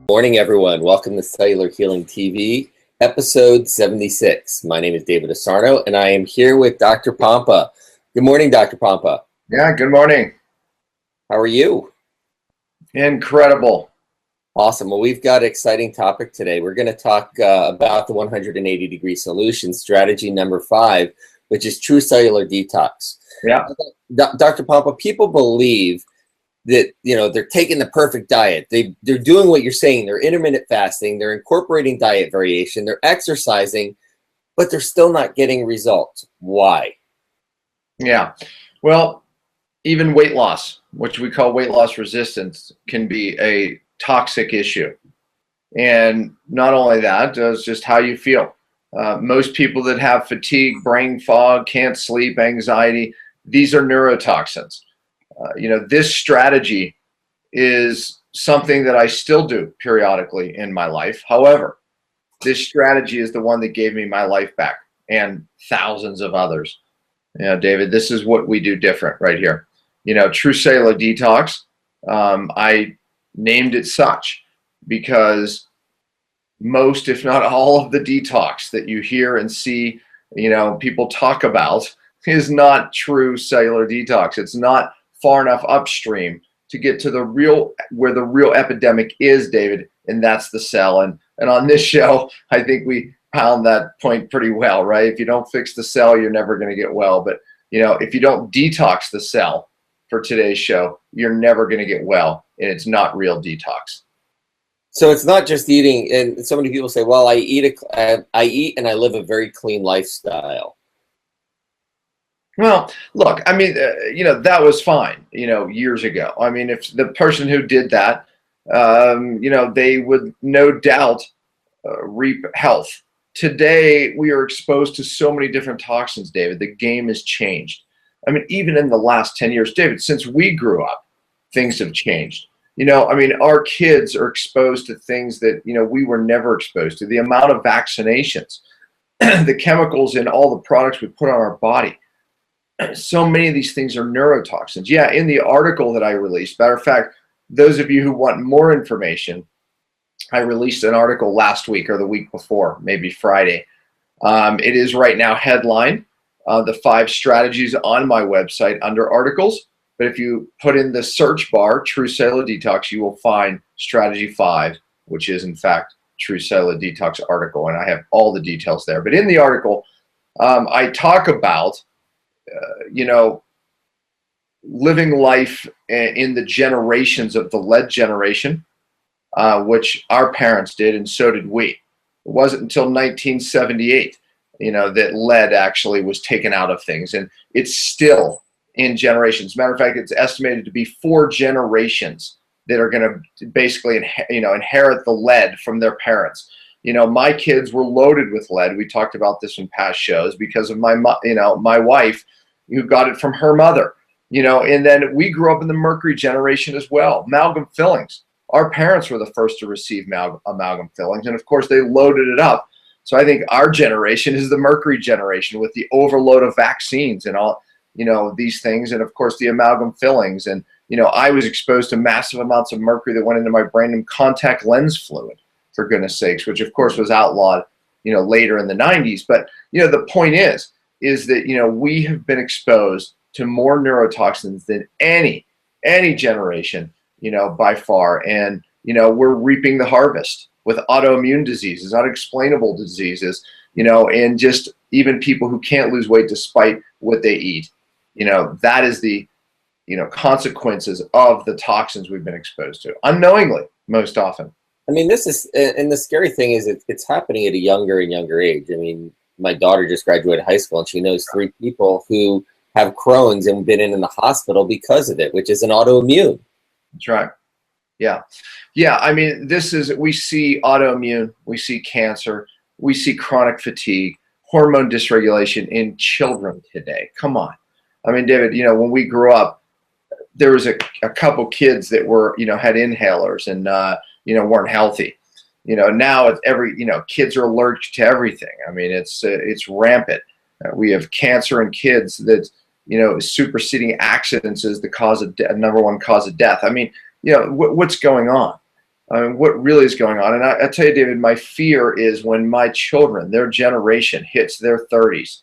Morning, everyone. Welcome to Cellular Healing TV, episode 76. My name is David Asarno, and I am here with Dr. Pompa. Good morning, Dr. Pompa. Yeah, good morning. How are you? Incredible. Awesome. Well, we've got an exciting topic today. We're going to talk about the 180-degree solution, strategy number 5, which is True Cellular Detox. Yeah. Dr. Pompa, people believe that, they're taking the perfect diet. They're doing what you're saying. They're intermittent fasting. They're incorporating diet variation. They're exercising, but they're still not getting results. Why? Yeah. Well, even weight loss, which we call weight loss resistance, can be a toxic issue. And not only that, it's just how you feel. Most people that have fatigue, brain fog, can't sleep, anxiety, these are neurotoxins. This strategy is something that I still do periodically in my life. However, this strategy is the one that gave me my life back and thousands of others. David, this is what we do different right here. True Cellular Detox, I named it such because most, if not all of the detox that you hear and see, people talk about is not true cellular detox. It's not far enough upstream to get to where the real epidemic is, David, and that's the cell. And on this show, I think we pound that point pretty well, right? If you don't fix the cell, you're never going to get well. But if you don't detox the cell for today's show, you're never going to get well, and it's not real detox. So it's not just eating, and so many people say, "Well, I eat and I live a very clean lifestyle." Well, look, I mean, that was fine, years ago. I mean, if the person who did that, they would no doubt reap health. Today, we are exposed to so many different toxins, David. The game has changed. I mean, even in the last 10 years, David, since we grew up, things have changed. Our kids are exposed to things that, we were never exposed to. The amount of vaccinations, the chemicals in all the products we put on our body. So many of these things are neurotoxins. Yeah, in the article that I released, matter of fact, those of you who want more information, I released an article last week or the week before, maybe Friday. It is right now headlined, the 5 strategies on my website under articles. But if you put in the search bar, True Cellular Detox, you will find strategy 5, which is in fact True Cellular Detox article. And I have all the details there. But in the article, I talk about living life in the generations of the lead generation, which our parents did, and so did we. It wasn't until 1978, that lead actually was taken out of things, and it's still in generations. Matter of fact, it's estimated to be 4 generations that are going to basically, inherit the lead from their parents. My kids were loaded with lead. We talked about this in past shows because of my wife, who got it from her mother, and then we grew up in the mercury generation as well. Amalgam fillings. Our parents were the first to receive amalgam fillings, and of course they loaded it up. So I think our generation is the mercury generation with the overload of vaccines and all, these things, and of course the amalgam fillings. And I was exposed to massive amounts of mercury that went into my brain and contact lens fluid, for goodness sakes, which of course was outlawed, later in the 90s. But the point is that we have been exposed to more neurotoxins than any generation, by far. And we're reaping the harvest with autoimmune diseases, unexplainable diseases, and just even people who can't lose weight despite what they eat. That is the consequences of the toxins we've been exposed to unknowingly most often. I mean, this is, and the scary thing is it's happening at a younger and younger age. I mean, my daughter just graduated high school, and she knows 3 people who have Crohn's and been in the hospital because of it, which is an autoimmune. That's right. Yeah. I mean, we see autoimmune, we see cancer, we see chronic fatigue, hormone dysregulation in children today. Come on. I mean, David, when we grew up, there was a couple kids that were, had inhalers and, weren't healthy. Now it's kids are allergic to everything. I mean, it's rampant. We have cancer in kids that, superseding accidents is the number one cause of death. I mean, what's going on? What really is going on? And I tell you, David, my fear is when my children, their generation hits their 30s,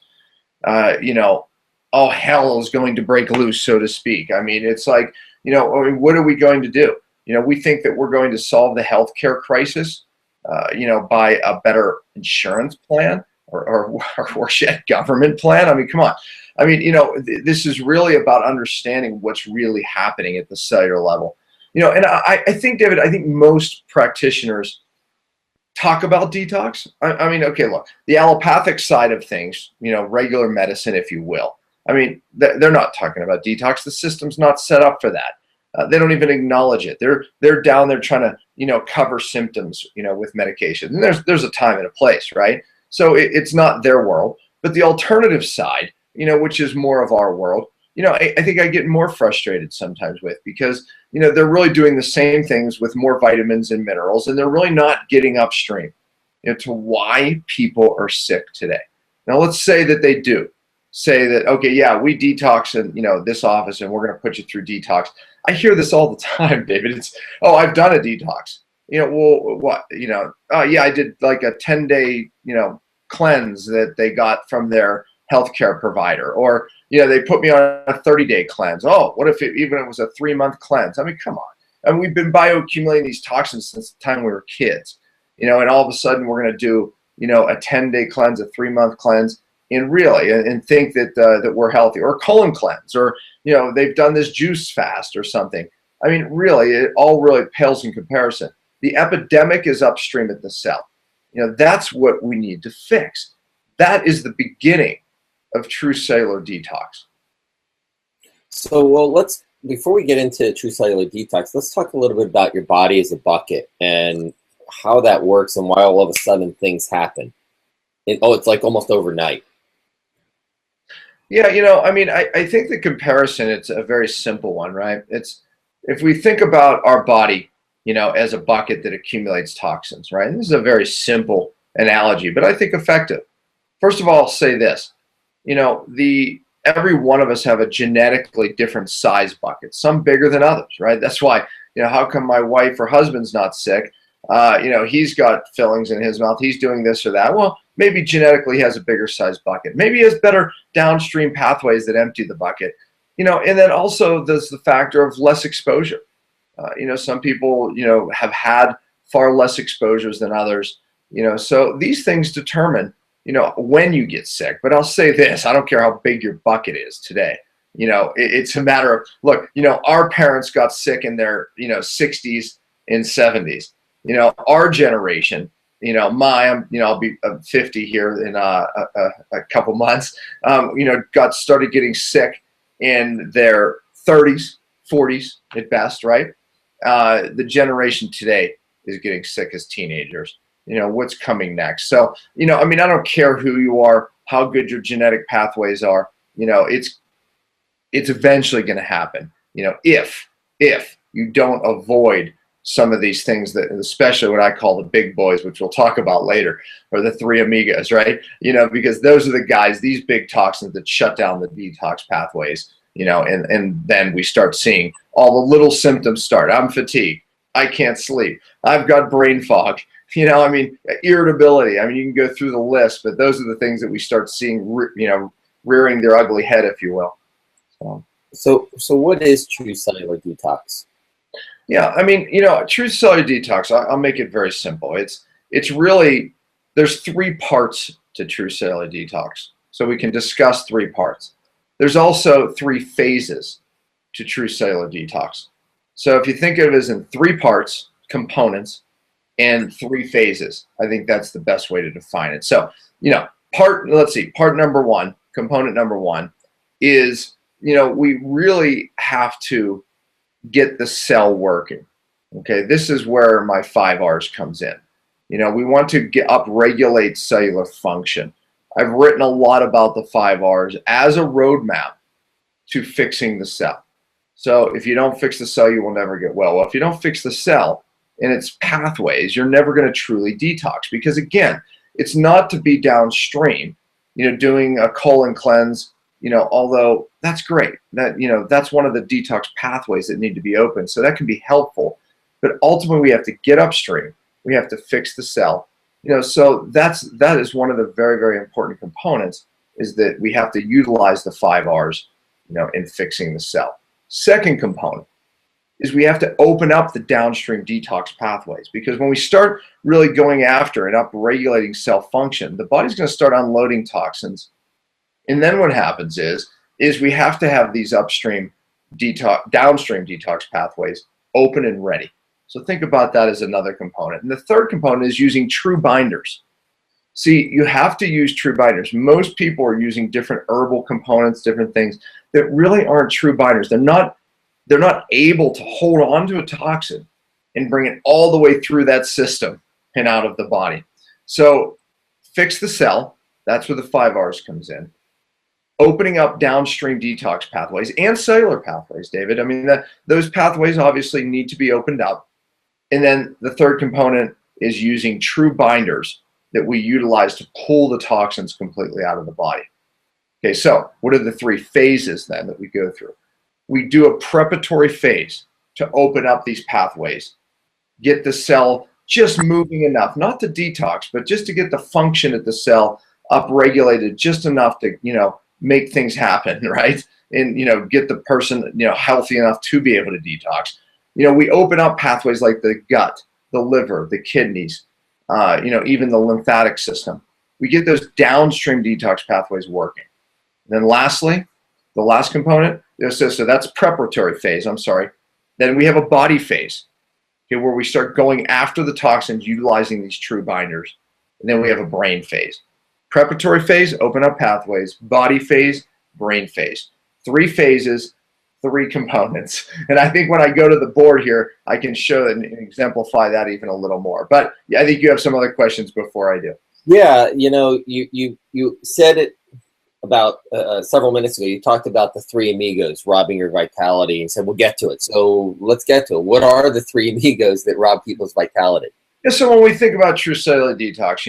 all hell is going to break loose, so to speak. I mean, it's like, what are we going to do? We think that we're going to solve the healthcare crisis, by a better insurance plan or worse yet, government plan. I mean, come on. I mean, this is really about understanding what's really happening at the cellular level. And I think, David, I think most practitioners talk about detox. I mean, okay, look, the allopathic side of things, regular medicine, if you will. I mean, they're not talking about detox. The system's not set up for that. They don't even acknowledge it. They're down there trying to, cover symptoms, with medication. And there's a time and a place, right? So it's not their world. But the alternative side, which is more of our world, I think I get more frustrated sometimes with, because, they're really doing the same things with more vitamins and minerals, and they're really not getting upstream, to why people are sick today. Now, let's say that they do say that, okay, yeah, we detox in, this office, and we're going to put you through detox. I hear this all the time, David. It's, oh, I've done a detox. Well, what? Oh, yeah, I did like a 10-day, cleanse that they got from their healthcare provider, or they put me on a 30-day cleanse. Oh, what if even it was a 3-month cleanse? I mean, come on. And we've been bioaccumulating these toxins since the time we were kids, and all of a sudden we're going to do, a 10-day cleanse, a 3-month cleanse, and think that that we're healthy, or colon cleanse, or they've done this juice fast or something. I mean, really, it all really pales in comparison. The epidemic is upstream at the cell. That's what we need to fix. That is the beginning of True Cellular Detox. So, well, before we get into True Cellular Detox, let's talk a little bit about your body as a bucket and how that works and why all of a sudden things happen. It's like almost overnight. Yeah, I mean, I think the comparison, it's a very simple one, right? It's, if we think about our body, as a bucket that accumulates toxins, right? And this is a very simple analogy, but I think effective. First of all, I'll say this, every one of us have a genetically different size bucket, some bigger than others, right? That's why, how come my wife or husband's not sick? He's got fillings in his mouth. He's doing this or that. Well, maybe genetically he has a bigger size bucket. Maybe he has better downstream pathways that empty the bucket. And then also there's the factor of less exposure. Some people, have had far less exposures than others. So these things determine, when you get sick. But I'll say this, I don't care how big your bucket is today. It's a matter of, look, our parents got sick in their, 60s and 70s. Our generation, I'll be 50 here in a couple months, started getting sick in their 30s, 40s at best, right? The generation today is getting sick as teenagers. What's coming next? So, I mean, I don't care who you are, how good your genetic pathways are, it's eventually going to happen, if you don't avoid some of these things, that especially what I call the big boys, which we'll talk about later, or the Three Amigos, right? Because those are the guys, these big toxins that shut down the detox pathways, and then we start seeing all the little symptoms start. I'm fatigued. I can't sleep. I've got brain fog. I mean, irritability. I mean, you can go through the list, but those are the things that we start seeing, rearing their ugly head, if you will. So what is True Cellular Detox? Yeah, I mean, True Cellular Detox, I'll make it very simple. It's really, there's 3 parts to True Cellular Detox. So we can discuss 3 parts. There's also 3 phases to True Cellular Detox. So if you think of it as in 3 parts, components, and 3 phases, I think that's the best way to define it. So, part number 1, component number 1 is, we really have to get the cell working. Okay, this is where my 5 R's comes in. We want to upregulate cellular function. I've written a lot about the 5 R's as a roadmap to fixing the cell. So if you don't fix the cell, you will never get well. Well, if you don't fix the cell and its pathways, you're never going to truly detox, because again, it's not to be downstream, doing a colon cleanse, although that's great. That, that's one of the detox pathways that need to be open. So that can be helpful. But ultimately, we have to get upstream. We have to fix the cell. So that is one of the very, very important components, is that we have to utilize the 5 R's, in fixing the cell. Second component is we have to open up the downstream detox pathways, because when we start really going after and upregulating cell function, the body's going to start unloading toxins. And then what happens is we have to have these downstream detox pathways open and ready. So think about that as another component. And the third component is using true binders. See, you have to use true binders. Most people are using different herbal components, different things that really aren't true binders. They're not able to hold on to a toxin and bring it all the way through that system and out of the body. So fix the cell. That's where the 5 R's comes in. Opening up downstream detox pathways and cellular pathways, David. I mean, those pathways obviously need to be opened up. And then the third component is using true binders that we utilize to pull the toxins completely out of the body. Okay, so what are the 3 phases then that we go through? We do a preparatory phase to open up these pathways, get the cell just moving enough, not to detox, but just to get the function at the cell upregulated just enough to, make things happen, right? And, get the person, healthy enough to be able to detox. We open up pathways like the gut, the liver, the kidneys, even the lymphatic system. We get those downstream detox pathways working. And then lastly, the last component, so that's preparatory phase, Then we have a body phase, okay, where we start going after the toxins, utilizing these true binders. And then we have a brain phase. Preparatory phase, open up pathways. Body phase, brain phase. 3 phases, 3 components. And I think when I go to the board here, I can show and exemplify that even a little more. But yeah, I think you have some other questions before I do. Yeah, you said it about several minutes ago. You talked about the 3 Amigos robbing your vitality and said, we'll get to it. So let's get to it. What are the 3 Amigos that rob people's vitality? Yeah, so when we think about True Cellular Detox,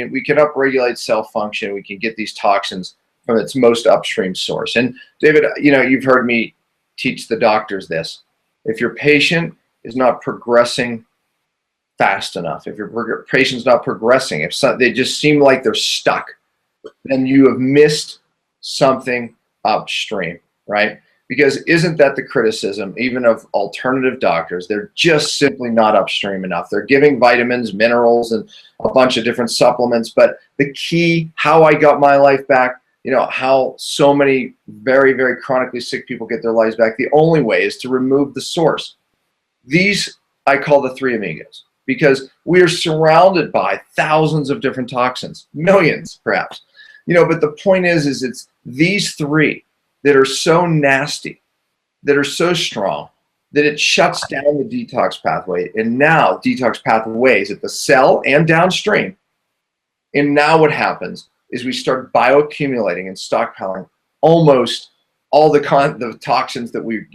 we can upregulate cell function. We can get these toxins from its most upstream source. And David, you've heard me teach the doctors this. If your patient is not progressing fast enough, if your patient's not progressing, if they just seem like they're stuck, then you have missed something upstream, right? Because isn't that the criticism even of alternative doctors? They're just simply not upstream enough. They're giving vitamins, minerals, and a bunch of different supplements. But the key, how I got my life back, how so many very, very chronically sick people get their lives back, the only way is to remove the source. These I call the 3 Amigos, because we are surrounded by thousands of different toxins, millions perhaps. But the point is it's these 3 that are so nasty, that are so strong, that it shuts down the detox pathway. And now detox pathways at the cell and downstream. And now what happens is we start bioaccumulating and stockpiling almost all the toxins that we,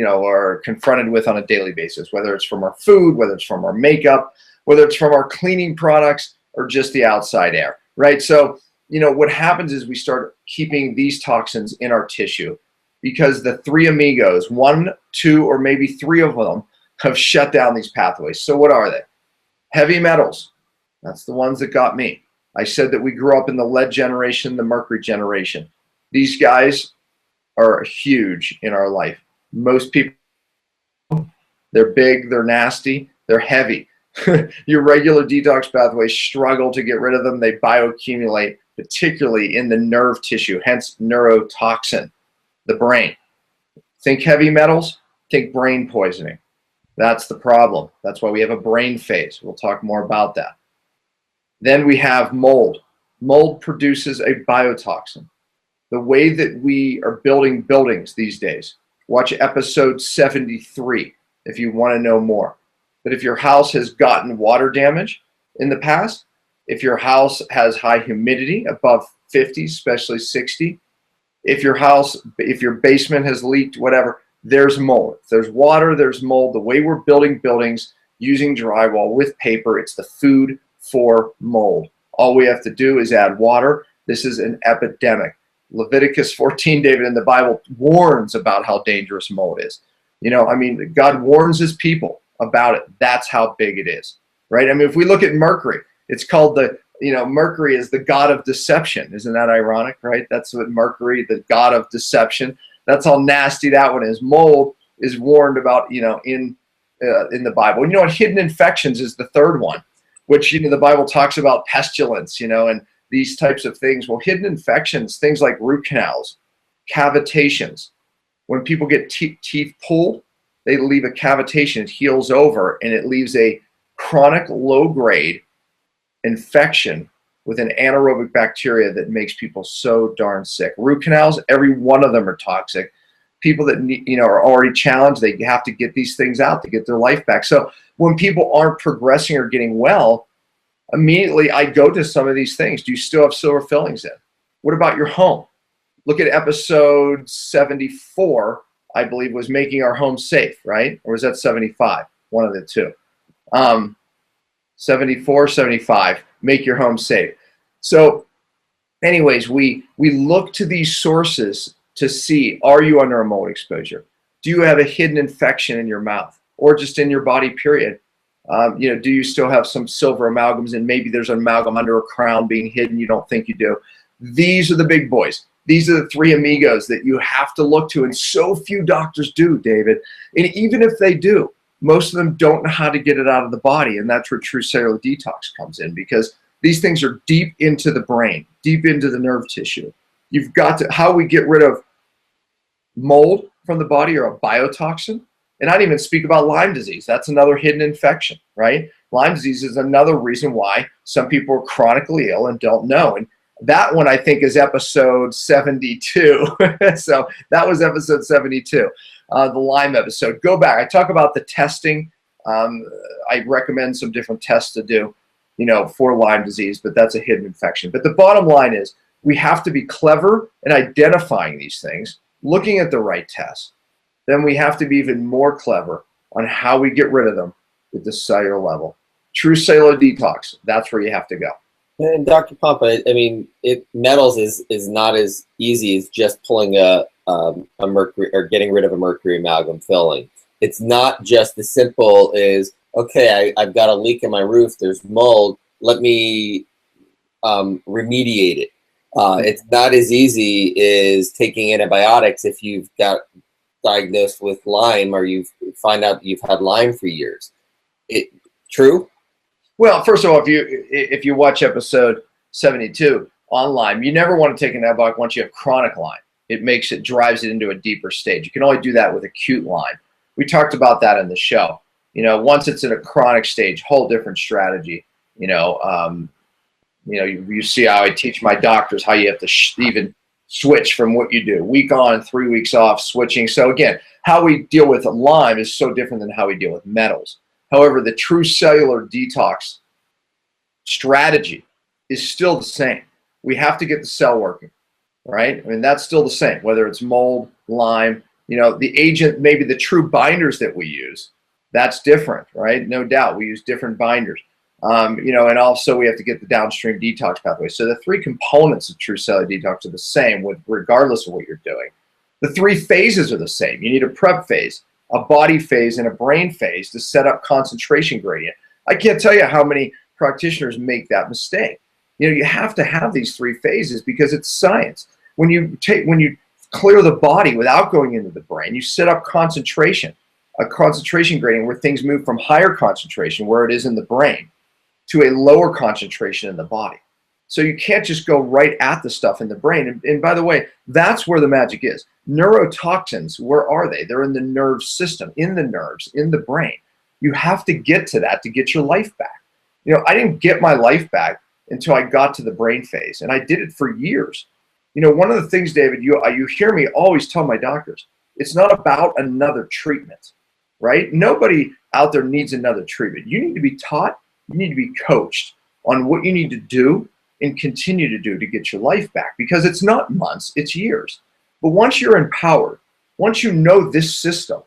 are confronted with on a daily basis, whether it's from our food, whether it's from our makeup, whether it's from our cleaning products, or just the outside air, right? So, what happens is we start keeping these toxins in our tissue, because the 3 Amigos, 1, 2, or maybe 3 of them have shut down these pathways. So what are they? Heavy metals. That's the ones that got me. I said that we grew up in the lead generation, the mercury generation. These guys are huge in our life. Most people, they're big, they're nasty, they're heavy. Your regular detox pathways struggle to get rid of them. They bioaccumulate, particularly in the nerve tissue, hence neurotoxin, the brain. Think heavy metals, think brain poisoning. That's the problem. That's why we have a brain phase. We'll talk more about that. Then we have mold. Mold produces a biotoxin. The way that we are building buildings these days, watch episode 73 if you want to know more. But if your house has gotten water damage in the past, if your house has high humidity above 50, especially 60, if your basement has leaked, whatever, there's mold. If there's water, there's mold. The way we're building buildings using drywall with paper, it's the food for mold. All we have to do is add water. This is an epidemic. Leviticus 14, David, in the Bible warns about how dangerous mold is. I mean, God warns his people about it. That's how big it is, right? I mean, if we look at Mercury, it's called Mercury is the god of deception. Isn't that ironic, right? That's what Mercury, the god of deception. That's how nasty that one is. Mold is warned about, in the Bible. And what, hidden infections is the third one, which, the Bible talks about pestilence, and these types of things. Well, hidden infections, things like root canals, cavitations. When people get teeth pulled, they leave a cavitation. It heals over, and it leaves a chronic low-grade infection with an anaerobic bacteria that makes people so darn sick. Root canals, every one of them are toxic. People that are already challenged, they have to get these things out to get their life back. So when people aren't progressing or getting well, immediately I go to some of these things. Do you still have silver fillings in? What about your home? Look at episode 74, I believe, was making our home safe, right? Or was that 75? One of the two. 74, 75, make your home safe. So anyways, we look to these sources to see, are you under a mold exposure? Do you have a hidden infection in your mouth or just in your body, period? Do you still have some silver amalgams, and maybe there's an amalgam under a crown being hidden you don't think you do? These are the big boys. These are the three amigos that you have to look to, and so few doctors do, David. And even if they do, most of them don't know how to get it out of the body, and that's where True Cellular Detox comes in, because these things are deep into the brain, deep into the nerve tissue. You've got to, how we get rid of mold from the body or a biotoxin. And I didn't even speak about Lyme disease. That's another hidden infection, right? Lyme disease is another reason why some people are chronically ill and don't know. And that one, I think, is episode 72. So that was episode 72, the Lyme episode. Go back. I talk about the testing. I recommend some different tests to do, for Lyme disease, but that's a hidden infection. But the bottom line is we have to be clever in identifying these things, looking at the right tests. Then we have to be even more clever on how we get rid of them at the cellular level. True Cellular Detox, that's where you have to go. And Dr. Pompa, I mean, metals is not as easy as just pulling a mercury or getting rid of a mercury amalgam filling. It's not just as simple as, okay, I've got a leak in my roof, there's mold, let me remediate it. It's not as easy as taking antibiotics if you've got diagnosed with Lyme or you find out you've had Lyme for years. True? Well, first of all, if you watch episode 72 on Lyme, you never want to take an antibiotic once you have chronic Lyme. It drives it into a deeper stage. You can only do that with acute Lyme. We talked about that in the show. Once it's in a chronic stage, whole different strategy. You see how I teach my doctors how you have to even switch from what you do. Week on, 3 weeks off, switching. So again, how we deal with Lyme is so different than how we deal with metals. However, the True Cellular Detox strategy is still the same. We have to get the cell working, right? I mean, that's still the same, whether it's mold, Lyme, the agent, maybe the true binders that we use, that's different, right? No doubt, we use different binders. And also we have to get the downstream detox pathway. So the three components of True Cellular Detox are the same regardless of what you're doing. The three phases are the same. You need a prep phase, a body phase, and a brain phase to set up concentration gradient. I can't tell you how many practitioners make that mistake. You have to have these three phases because it's science. When you clear the body without going into the brain, you set up concentration, a concentration gradient where things move from higher concentration, where it is in the brain, to a lower concentration in the body. So you can't just go right at the stuff in the brain. And by the way, that's where the magic is. Neurotoxins, where are they? They're in the nerve system, in the nerves, in the brain. You have to get to that to get your life back. I didn't get my life back until I got to the brain phase, and I did it for years. One of the things, David, you hear me always tell my doctors, it's not about another treatment, right? Nobody out there needs another treatment. You need to be taught, you need to be coached on what you need to do and continue to do to get your life back, because it's not months, it's years. But once you're empowered, once you know this system,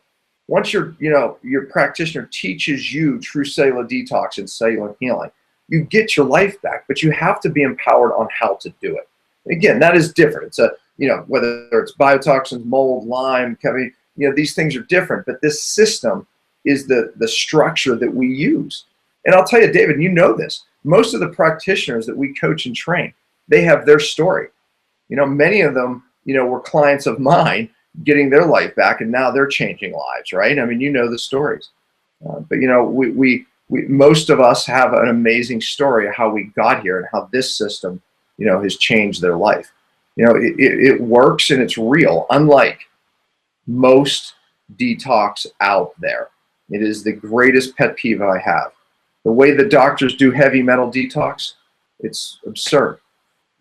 once your practitioner teaches you True Cellular Detox and cellular healing, you get your life back, but you have to be empowered on how to do it. Again, that is different. It's whether it's biotoxins, mold, Lyme, these things are different, but this system is the structure that we use. And I'll tell you, David, you know this. Most of the practitioners that we coach and train, they have their story. Many of them, were clients of mine getting their life back, and now they're changing lives, right? I mean, the stories. But we most of us have an amazing story of how we got here and how this system, has changed their life. It works and it's real, unlike most detox out there. It is the greatest pet peeve I have. The way the doctors do heavy metal detox, it's absurd.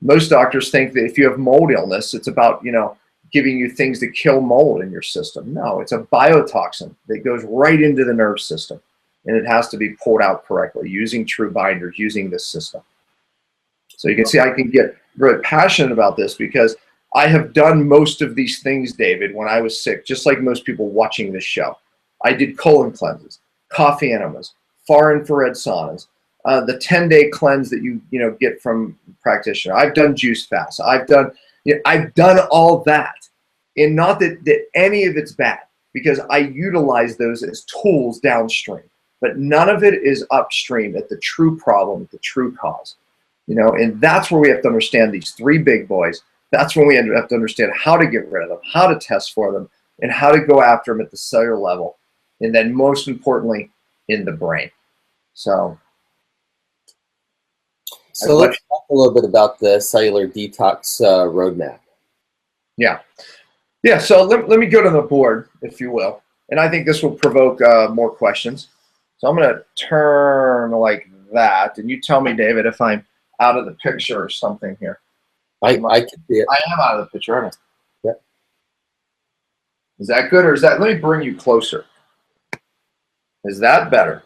Most doctors think that if you have mold illness, it's about, giving you things to kill mold in your system. No, it's a biotoxin that goes right into the nerve system, and it has to be pulled out correctly using true binders, using this system. So you can see I can get very passionate about this because I have done most of these things, David, when I was sick, just like most people watching this show. I did colon cleanses, coffee enemas, far infrared saunas, the 10-day cleanse that you get from practitioner. I've done juice fasts. I've done all that. And not that any of it's bad, because I utilize those as tools downstream. But none of it is upstream at the true problem, at the true cause. And that's where we have to understand these three big boys. That's when we have to understand how to get rid of them, how to test for them, and how to go after them at the cellular level. And then most importantly, in the brain. So let's talk a little bit about the cellular detox roadmap. Yeah. So let me go to the board, if you will. And I think this will provoke more questions. So I'm going to turn like that. And you tell me, David, if I'm out of the picture or something here. I can see it. I am out of the picture, aren't I? Yeah. Is that good, or is that? Let me bring you closer. Is that better?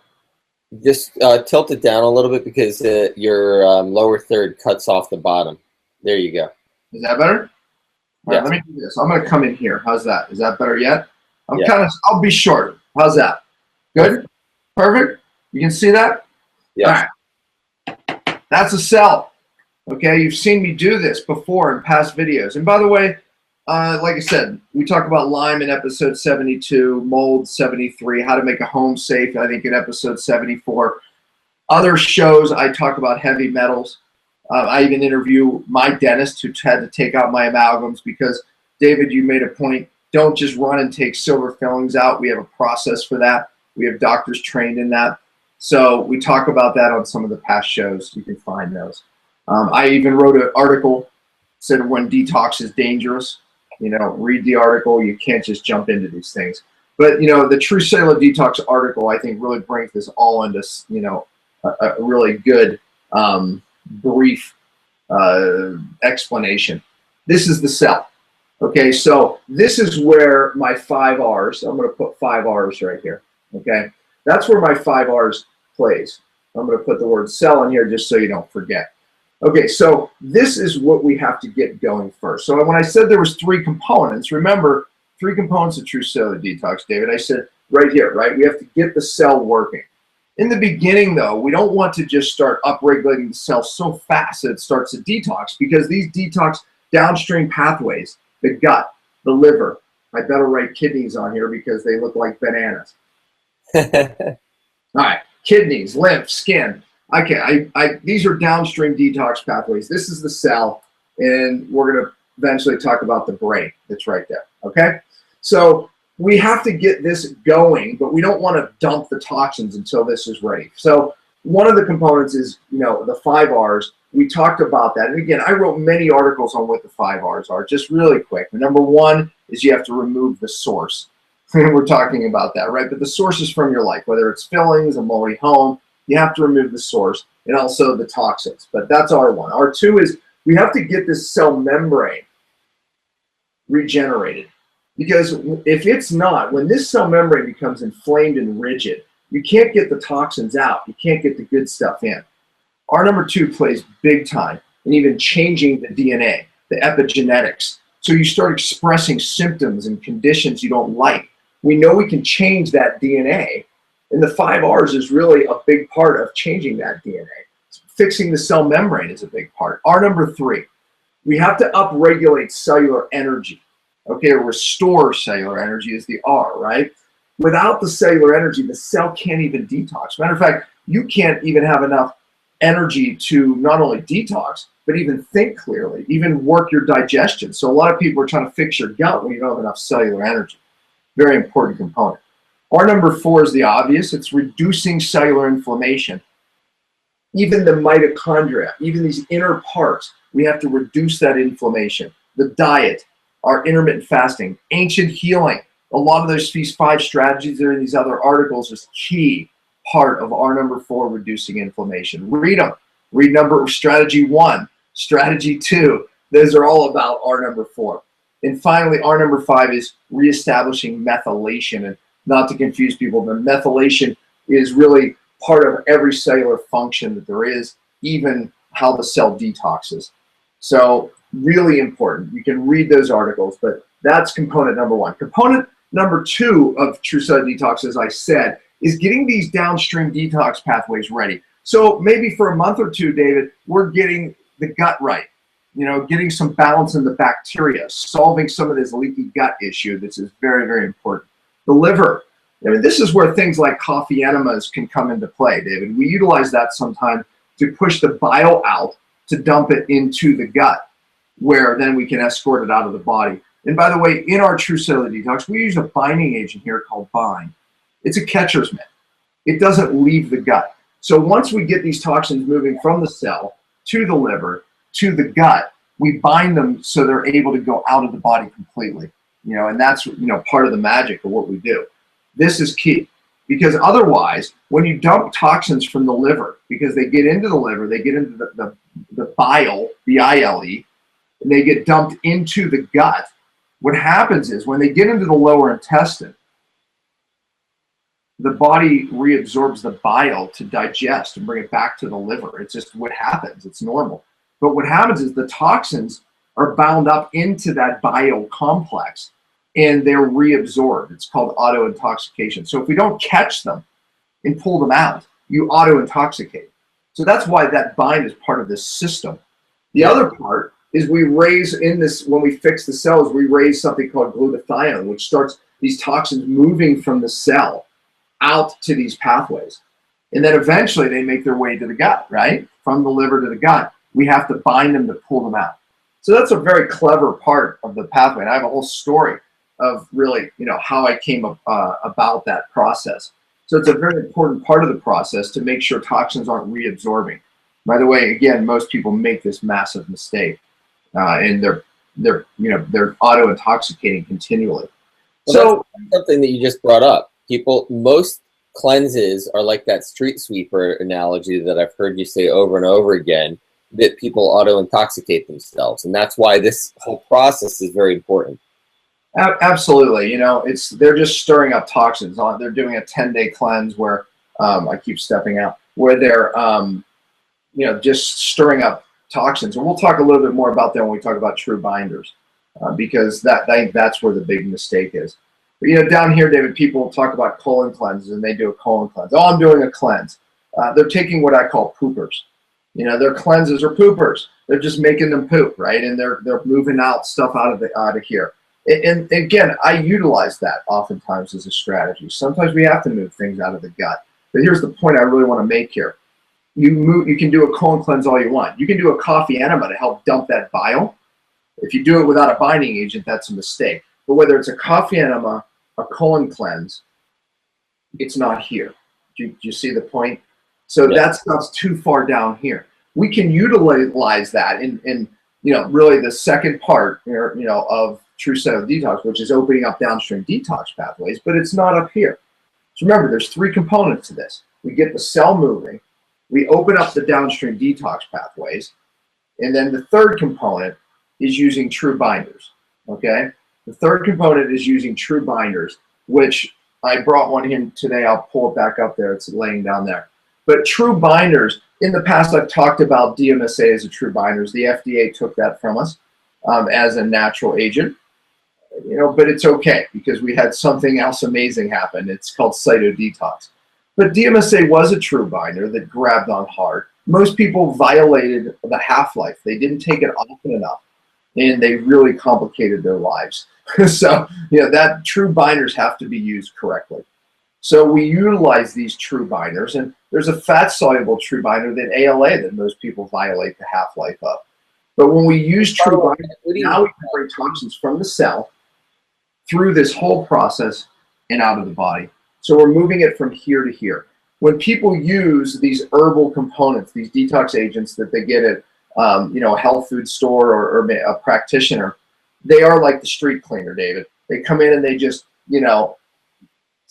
Just tilt it down a little bit because your lower third cuts off the bottom. There you go. Is that better? All right, let me do this. I'm going to come in here. How's that? Is that better yet? I'll be short. How's that? Good? Perfect? You can see that? Yeah. All right. That's a cell. Okay, you've seen me do this before in past videos. And by the way, like I said, we talk about Lyme in episode 72, mold 73, how to make a home safe, I think in episode 74. Other shows, I talk about heavy metals. I even interview my dentist who had to take out my amalgams because, David, you made a point. Don't just run and take silver fillings out. We have a process for that. We have doctors trained in that. So we talk about that on some of the past shows. You can find those. I even wrote an article, said when detox is dangerous. Read the article. You can't just jump into these things. But, the True Cellular Detox article, I think, really brings this all into, a really good brief explanation. This is the cell. Okay, so this is where my 5 R's, I'm going to put 5 R's right here. Okay, that's where my 5 R's plays. I'm going to put the word cell in here just so you don't forget. Okay, so this is what we have to get going first. So when I said there was 3 components, remember 3 components of True Cellular Detox, David. I said right here, right? We have to get the cell working. In the beginning, though, we don't want to just start upregulating the cell so fast that it starts a detox, because these detox downstream pathways, the gut, the liver, I better write kidneys on here because they look like bananas. All right, kidneys, lymph, skin. Okay, these are downstream detox pathways. This is the cell, and we're going to eventually talk about the brain that's right there, okay? So we have to get this going, but we don't want to dump the toxins until this is ready. So one of the components is, the 5 R's. We talked about that. And again, I wrote many articles on what the 5 R's are, just really quick. Number 1 is you have to remove the source. We're talking about that, right? But the source is from your life, whether it's fillings, a moldy home, you have to remove the source, and also the toxins. But that's R1. R2 is we have to get this cell membrane regenerated. Because if it's not, when this cell membrane becomes inflamed and rigid, you can't get the toxins out. You can't get the good stuff in. R number 2 plays big time in even changing the DNA, the epigenetics. So you start expressing symptoms and conditions you don't like. We know we can change that DNA. And the 5 R's is really a big part of changing that DNA. Fixing the cell membrane is a big part. R number 3, we have to upregulate cellular energy. Okay, restore cellular energy is the R, right? Without the cellular energy, the cell can't even detox. Matter of fact, you can't even have enough energy to not only detox, but even think clearly, even work your digestion. So a lot of people are trying to fix your gut when you don't have enough cellular energy. Very important component. R number 4 is the obvious. It's reducing cellular inflammation. Even the mitochondria, even these inner parts, we have to reduce that inflammation. The diet, our intermittent fasting, ancient healing. A lot of these 5 strategies that are in these other articles is key part of R number 4, reducing inflammation. Read them. Read strategy 1, strategy 2. Those are all about R number 4. And finally, R number 5 is reestablishing methylation. And not to confuse people, but methylation is really part of every cellular function that there is, even how the cell detoxes. So really important. You can read those articles, but that's component number 1. Component number 2 of True Cellular Detox, as I said, is getting these downstream detox pathways ready. So maybe for a month or 2, David, we're getting the gut right. Getting some balance in the bacteria, solving some of this leaky gut issue. This is very, very important. The liver. This is where things like coffee enemas can come into play, David. We utilize that sometimes to push the bile out, to dump it into the gut, where then we can escort it out of the body. And by the way, in our True Cellular Detox, we use a binding agent here called Bind. It's a catcher's mitt. It doesn't leave the gut. So once we get these toxins moving from the cell to the liver, to the gut, we bind them so they're able to go out of the body completely. And that's part of the magic of what we do. This is key, because otherwise, when you dump toxins from the liver, because they get into the liver, they get into the bile, B-I-L-E, and they get dumped into the gut. What happens is when they get into the lower intestine, the body reabsorbs the bile to digest and bring it back to the liver. It's just what happens. It's normal. But what happens is the toxins are bound up into that bile complex, and they're reabsorbed. It's called auto-intoxication. So if we don't catch them and pull them out, you auto-intoxicate. So that's why that bind is part of this system. The other part is we raise when we fix the cells, we raise something called glutathione, which starts these toxins moving from the cell out to these pathways. And then eventually they make their way to the gut, right? From the liver to the gut. We have to bind them to pull them out. So that's a very clever part of the pathway. And I have a whole story of really, how I came about that process. So it's a very important part of the process to make sure toxins aren't reabsorbing. By the way, again, most people make this massive mistake, and they're auto-intoxicating continually. So that's something that you just brought up. Most cleanses are like that street sweeper analogy that I've heard you say over and over again, that people auto-intoxicate themselves. And that's why this whole process is very important. Absolutely. They're just stirring up toxins. They're doing a 10-day cleanse where I keep stepping out, where they're just stirring up toxins. And we'll talk a little bit more about that when we talk about true binders, because I think that's where the big mistake is. But, down here, David, people talk about colon cleanses, and they do a colon cleanse. Oh, I'm doing a cleanse. They're taking what I call poopers. Their cleanses are poopers. They're just making them poop, right? And they're moving out stuff out of here. And again, I utilize that oftentimes as a strategy. Sometimes we have to move things out of the gut. But here's the point I really want to make here. You can do a colon cleanse all you want. You can do a coffee enema to help dump that bile. If you do it without a binding agent, that's a mistake. But whether it's a coffee enema, a colon cleanse, it's not here. Do you see the point? So that stuff's too far down here. We can utilize that in really the second part of True Cellular Detox, which is opening up downstream detox pathways, but it's not up here. So remember, there's 3 components to this. We get the cell moving, we open up the downstream detox pathways, and then the third component is using true binders, okay? The third component is using true binders, which I brought one in today. I'll pull it back up there. It's laying down there. But true binders, in the past I've talked about DMSA as a true binders. The FDA took that from us as a natural agent. But it's okay because we had something else amazing happen. It's called cytodetox. But DMSA was a true binder that grabbed on hard. Most people violated the half-life. They didn't take it often enough. and they really complicated their lives. So, that true binders have to be used correctly. So we utilize these true binders, and there's a fat-soluble true binder, that ALA, that most people violate the half-life of. But when we use true binders, now we can bring toxins from the cell through this whole process and out of the body. So we're moving it from here to here. When people use these herbal components, these detox agents that they get at a health food store or a practitioner, they are like the street cleaner, David. They come in and they just,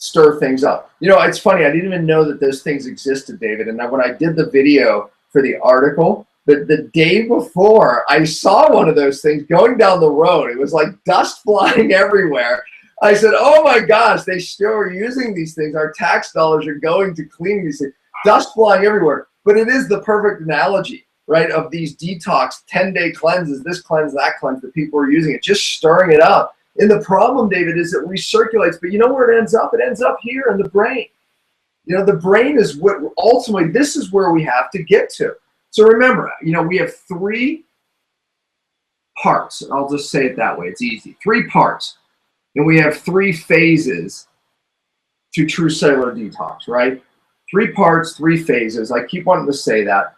stir things up. It's funny, I didn't even know that those things existed, David. And when I did the video for the article, the day before, I saw one of those things going down the road. It was like dust flying everywhere. I said, oh my gosh, they still are using these things. Our tax dollars are going to clean these things. Dust flying everywhere. But it is the perfect analogy, right, of these detox 10-day cleanses, this cleanse, that cleanse, that people are using it, just stirring it up. And the problem, David, is it recirculates, but you know where it ends up? It ends up here in the brain. The brain is what ultimately, this is where we have to get to. So remember, we have 3 parts. I'll just say it that way. It's easy. 3 parts. And we have 3 phases to True Cellular Detox, right? 3 parts, 3 phases. I keep wanting to say that.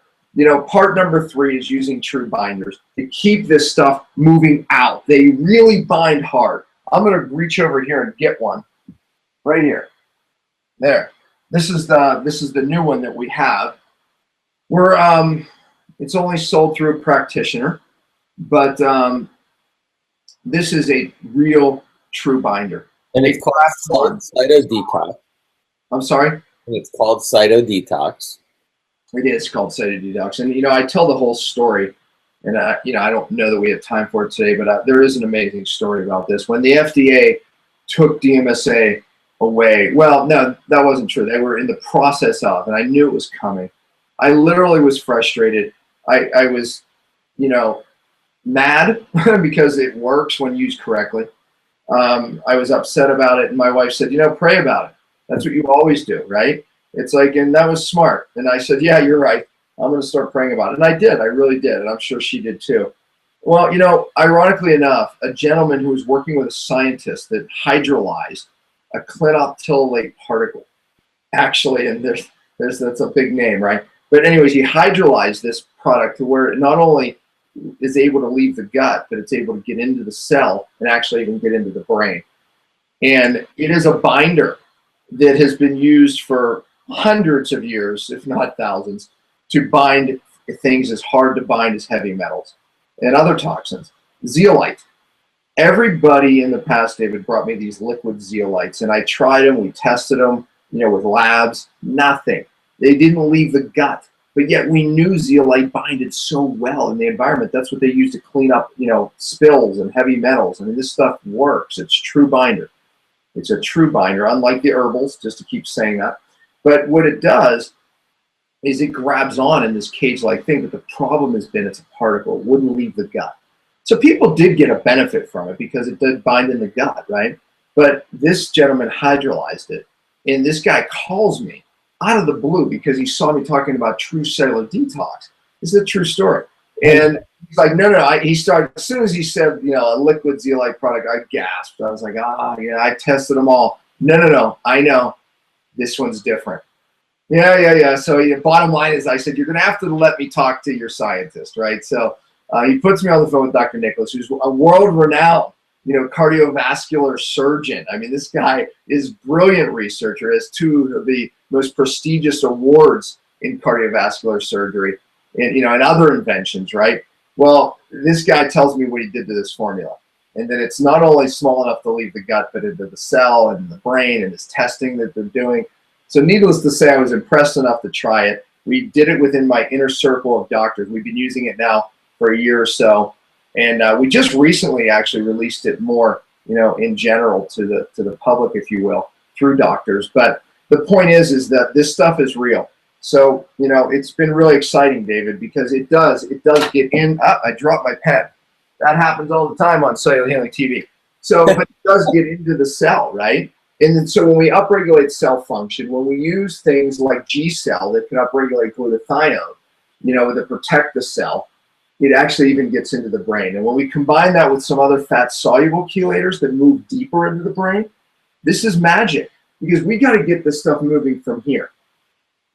Part number 3 is using true binders to keep this stuff moving out. They really bind hard. I'm going to reach over here and get one right here. There. This is the new one that we have. It's only sold through a practitioner, but this is a real true binder. And it's called Cyto Detox. I'm sorry? And it's called Cyto Detox. It is called Cyto Detox. And, I tell the whole story, and, I don't know that we have time for it today, but there is an amazing story about this. When the FDA took DMSA away, well, no, that wasn't true. They were in the process of, and I knew it was coming. I literally was frustrated. I was, mad because it works when used correctly. I was upset about it, and my wife said, pray about it. That's what you always do, right? It's like, and that was smart. And I said, yeah, you're right. I'm going to start praying about it. And I did. I really did. And I'm sure she did too. Well, ironically enough, a gentleman who was working with a scientist that hydrolyzed a clinoptilolate particle, actually, and that's a big name, right? But anyways, he hydrolyzed this product to where it not only is able to leave the gut, but it's able to get into the cell and actually even get into the brain. And it is a binder that has been used for hundreds of years, if not thousands, to bind things as hard to bind as heavy metals and other toxins. Zeolite. Everybody in the past, David, brought me these liquid zeolites, and I tried them. We tested them, with labs. Nothing. They didn't leave the gut, but yet we knew zeolite binded so well in the environment. That's what they use to clean up, spills and heavy metals. I mean, this stuff works. It's true binder. It's a true binder, unlike the herbals, just to keep saying that. But what it does is it grabs on in this cage-like thing, but the problem has been it's a particle. It wouldn't leave the gut. So people did get a benefit from it because it did bind in the gut, right? But this gentleman hydrolyzed it, and this guy calls me out of the blue because he saw me talking about True Cellular Detox. This is a true story. And he's like, no. He started, as soon as he said, a liquid zeolite product, I gasped. I was like, yeah, I tested them all. No, I know. This one's different. Yeah. So the bottom line is I said, you're going to have to let me talk to your scientist, right? So he puts me on the phone with Dr. Nicholas, who's a world-renowned, cardiovascular surgeon. I mean, this guy is a brilliant researcher, has 2 of the most prestigious awards in cardiovascular surgery and, and other inventions, right? Well, this guy tells me what he did to this formula. And that it's not only small enough to leave the gut, but into the cell and the brain, and this testing that they're doing. So needless to say, I was impressed enough to try it. We did it within my inner circle of doctors. We've been using it now for a year or so. And we just recently actually released it more, in general to the public, if you will, through doctors. But the point is that this stuff is real. So, it's been really exciting, David, because it does get in. I dropped my pen. That happens all the time on Cellular Healing TV. So, but it does get into the cell, right? And then, so when we upregulate cell function, when we use things like G-cell that can upregulate glutathione, that protect the cell, it actually even gets into the brain. And when we combine that with some other fat-soluble chelators that move deeper into the brain, this is magic, because we got to get this stuff moving from here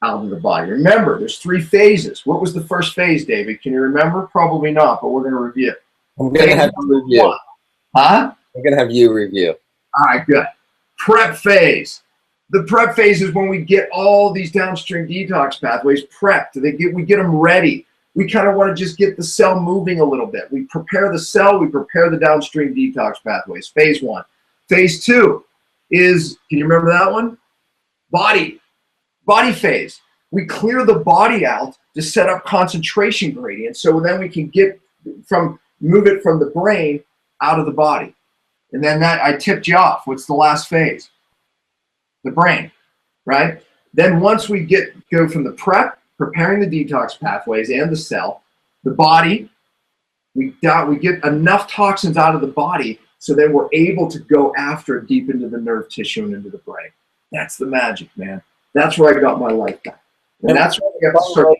out of the body. Remember, there's 3 phases. What was the first phase, David? Can you remember? Probably not, but we're going to review. I'm going to have you review. Huh? I'm going to have you review. All right, good. Prep phase. The prep phase is when we get all these downstream detox pathways prepped. We get them ready. We kind of want to just get the cell moving a little bit. We prepare the cell, we prepare the downstream detox pathways. Phase 1. Phase 2 is, can you remember that one? Body phase. We clear the body out to set up concentration gradients, so then we can move it from the brain out of the body. And then that, I tipped you off. What's the last phase? The brain, right? Then once we go from the prep, preparing the detox pathways and the cell, the body, we get enough toxins out of the body so then we're able to go after deep into the nerve tissue and into the brain. That's the magic, man. That's where I got my life back. And that's where I got to start.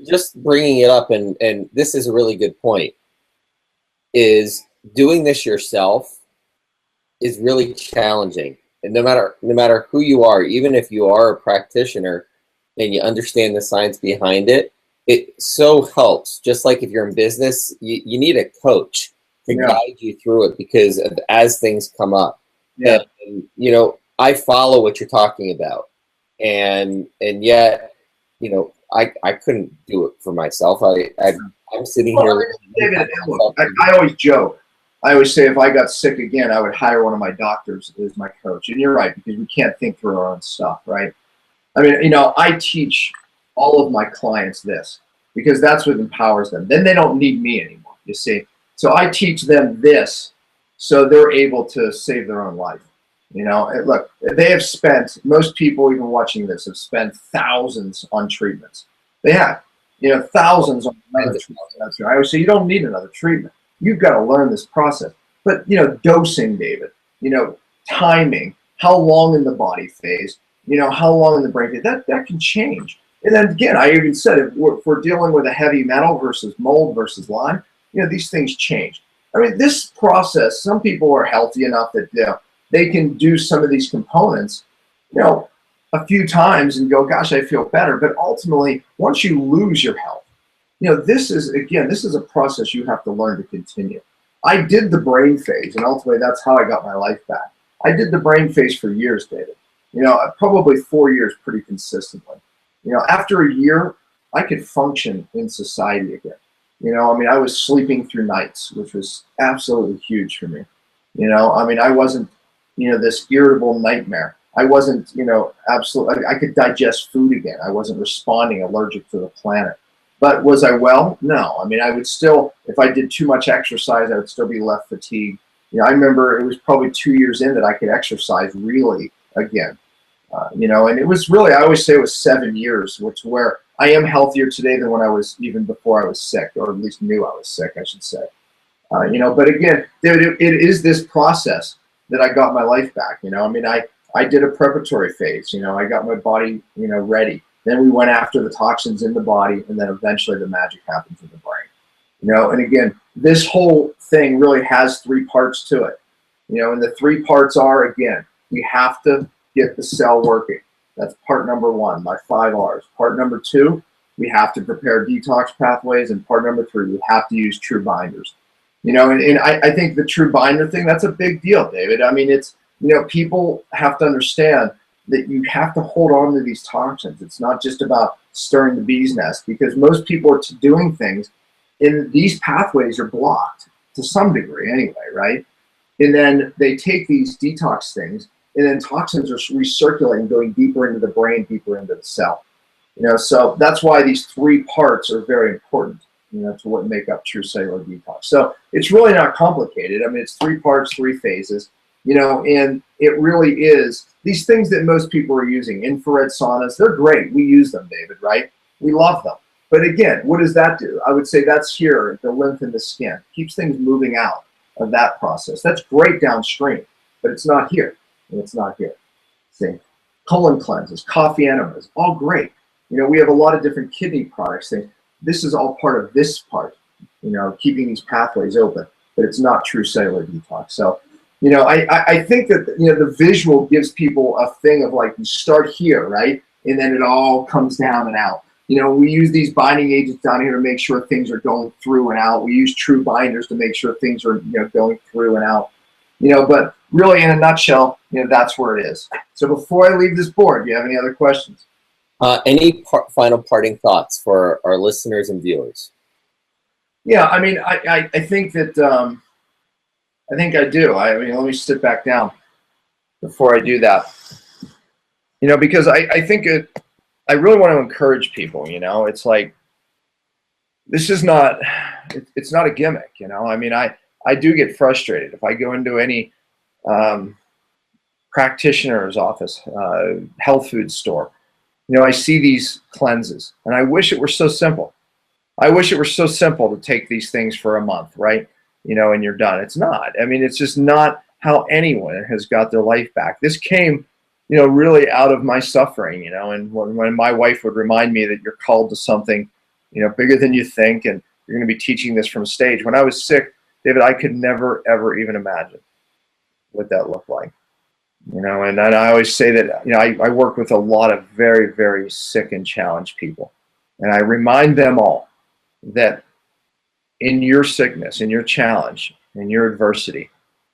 Just bringing it up, and this is a really good point, is doing this yourself is really challenging. And no matter who you are, even if you are a practitioner and you understand the science behind it, it so helps. Just like if you're in business, you need a coach to guide you through it, because as things come up. Yeah. And, you know, I follow what you're talking about. And yet, you know, I couldn't do it for myself. I'm sitting here. David, look, I always joke. I always say if I got sick again, I would hire one of my doctors as my coach. And you're right, because we can't think through our own stuff, right? I mean, you know, I teach all of my clients this because that's what empowers them. Then they don't need me anymore, you see. So I teach them this so they're able to save their own life. You know, and look, they have spent, most people even watching this have spent thousands on treatments. They have, you know, thousands on another treatment. I always say you don't need another treatment. You've got to learn this process. But, you know, dosing, David, you know, timing, how long in the body phase, you know, how long in the brain phase, that can change. And then again, I even said if we're dealing with a heavy metal versus mold versus Lyme, you know, these things change. I mean, this process, some people are healthy enough that, you know, they can do some of these components, you know, a few times and go, gosh, I feel better. But ultimately, once you lose your health, you know, this is a process you have to learn to continue. I did the brain phase, and ultimately that's how I got my life back. I did the brain phase for years, David. You know, probably 4 years pretty consistently. You know, after a year, I could function in society again. You know, I mean, I was sleeping through nights, which was absolutely huge for me. You know, I mean, I wasn't, you know, this irritable nightmare. I wasn't, you know, absolutely, I could digest food again. I wasn't responding allergic to the planet. But was I well? No. I mean, I would still, if I did too much exercise, I would still be left fatigued. You know, I remember it was probably 2 years in that I could exercise really again. You know, and it was really, I always say it was 7 years, which where I am healthier today than when I was, even before I was sick, or at least knew I was sick, I should say. You know, but again, it is this process that I got my life back. You know, I mean, I did a preparatory phase. You know, I got my body, you know, ready. Then we went after the toxins in the body, and then eventually the magic happens in the brain. You know, and again, this whole thing really has 3 parts to it. You know, and the 3 parts are, again, we have to get the cell working. That's part number 1, my 5 R's. Part number 2, we have to prepare detox pathways, and part number 3, we have to use true binders. You know, and I think the true binder thing, that's a big deal, David. I mean, it's, you know, people have to understand that you have to hold on to these toxins. It's not just about stirring the bee's nest, because most people are doing things, and these pathways are blocked to some degree anyway, right? And then they take these detox things, and then toxins are recirculating, going deeper into the brain, deeper into the cell. You know, so that's why these 3 parts are very important, you know, to what make up True Cellular Detox. So it's really not complicated. I mean, it's 3 parts, 3 phases, you know, and it really is these things that most people are using, infrared saunas, they're great. We use them, David, right? We love them. But again, what does that do? I would say that's here, the lymph in the skin. Keeps things moving out of that process. That's great downstream, but it's not here. And it's not here. See, colon cleanses, coffee enemas, all great. You know, we have a lot of different kidney products. This is all part of this part. keeping these pathways open, but it's not true cellular detox. So, I think that, the visual gives people a thing of like, you start here, right? And then it all comes down and out. We use these binding agents down here to make sure things are going through and out. We use true binders to make sure things are, going through and out. But really, in a nutshell, that's where it is. So before I leave this board, do you have any other questions? Any final parting thoughts for our listeners and viewers? Yeah, I mean, I think that, I think I do. Let me sit back down before I do that. Because I think I really want to encourage people, it's like, this is not, it's not a gimmick, I do get frustrated if I go into any practitioner's office, health food store. I see these cleanses, and I wish it were so simple. I wish it were so simple to take these things for a month, right? And you're done. It's not. It's just not how anyone has got their life back. This came, really out of my suffering, and when my wife would remind me that you're called to something, bigger than you think, and you're going to be teaching this from stage. When I was sick, David, I could never, ever even imagine what that looked like. And I always say that, I work with a lot of very, very sick and challenged people. And I remind them all that in your sickness, in your challenge, in your adversity,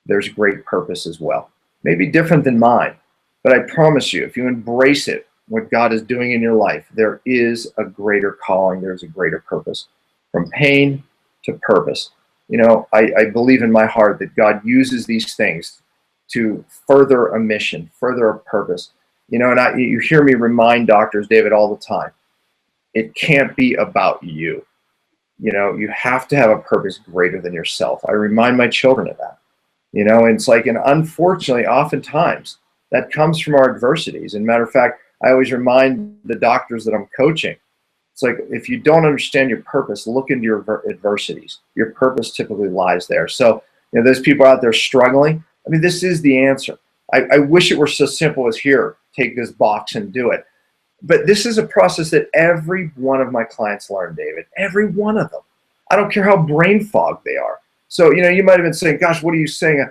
there's great purpose as well. Maybe different than mine, but I promise you, if you embrace it, what God is doing in your life, there is a greater calling, there's a greater purpose. From pain to purpose. I believe in my heart that God uses these things to further a mission, further a purpose. And you hear me remind doctors, David, all the time, it can't be about you. You have to have a purpose greater than yourself. I remind my children of that. And it's like, and unfortunately, oftentimes, that comes from our adversities. And matter of fact, I always remind the doctors that I'm coaching, it's like, if you don't understand your purpose, look into your adversities. Your purpose typically lies there. So, those people out there struggling, this is the answer. I wish it were so simple as, here, take this box and do it. But this is a process that every one of my clients learn, David. Every one of them. I don't care how brain fogged they are. So, you might have been saying, gosh, what are you saying?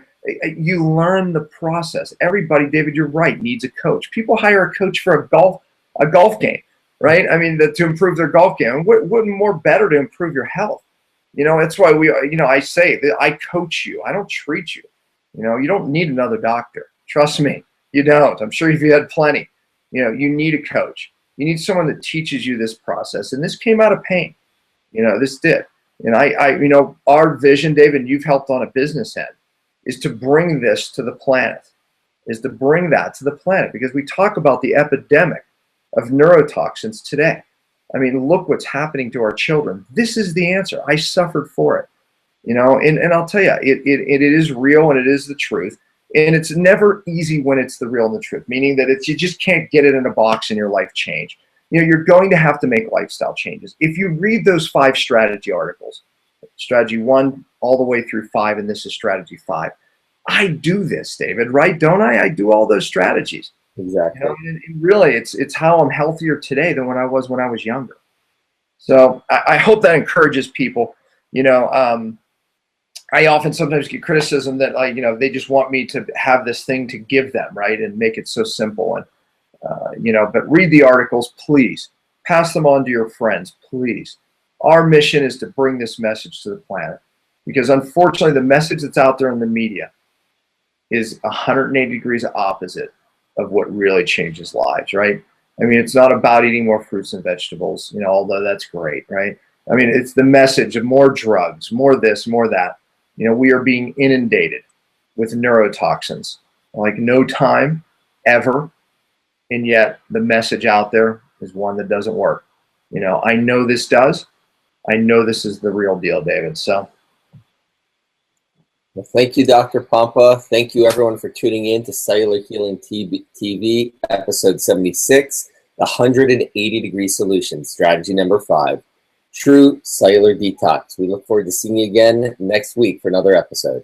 You learn the process. Everybody, David, you're right, needs a coach. People hire a coach for a golf game, right? To improve their golf game. And what more better to improve your health? That's why I say that I coach you. I don't treat you. You don't need another doctor. Trust me, you don't. I'm sure you've had plenty. You need a coach. You need someone that teaches you this process. And this came out of pain. This did. And our vision, David, and you've helped on a business end, is to bring this to the planet, because we talk about the epidemic of neurotoxins today. Look what's happening to our children. This is the answer. I suffered for it, and I'll tell you, it is real and it is the truth. And it's never easy when it's the real and the truth, meaning that you just can't get it in a box and your life change. You're going to have to make lifestyle changes. If you read those 5 strategy articles, strategy 1 all the way through 5, and this is strategy 5. I do this, David, right? Don't I? I do all those strategies. Exactly. And really, it's how I'm healthier today than when I was younger. So I hope that encourages people. I often sometimes get criticism that they just want me to have this thing to give them, right, and make it so simple. And but read the articles, please. Pass them on to your friends, please. Our mission is to bring this message to the planet, because unfortunately, the message that's out there in the media is 180 degrees opposite of what really changes lives, right? It's not about eating more fruits and vegetables, although that's great, right? It's the message of more drugs, more this, more that. We are being inundated with neurotoxins like no time ever. And yet the message out there is one that doesn't work. I know this does. I know this is the real deal, David. So. Well, thank you, Dr. Pompa. Thank you, everyone, for tuning in to Cellular Healing TV, episode 76, the 180-degree solution, strategy number 5. True Cellular Detox. We look forward to seeing you again next week for another episode.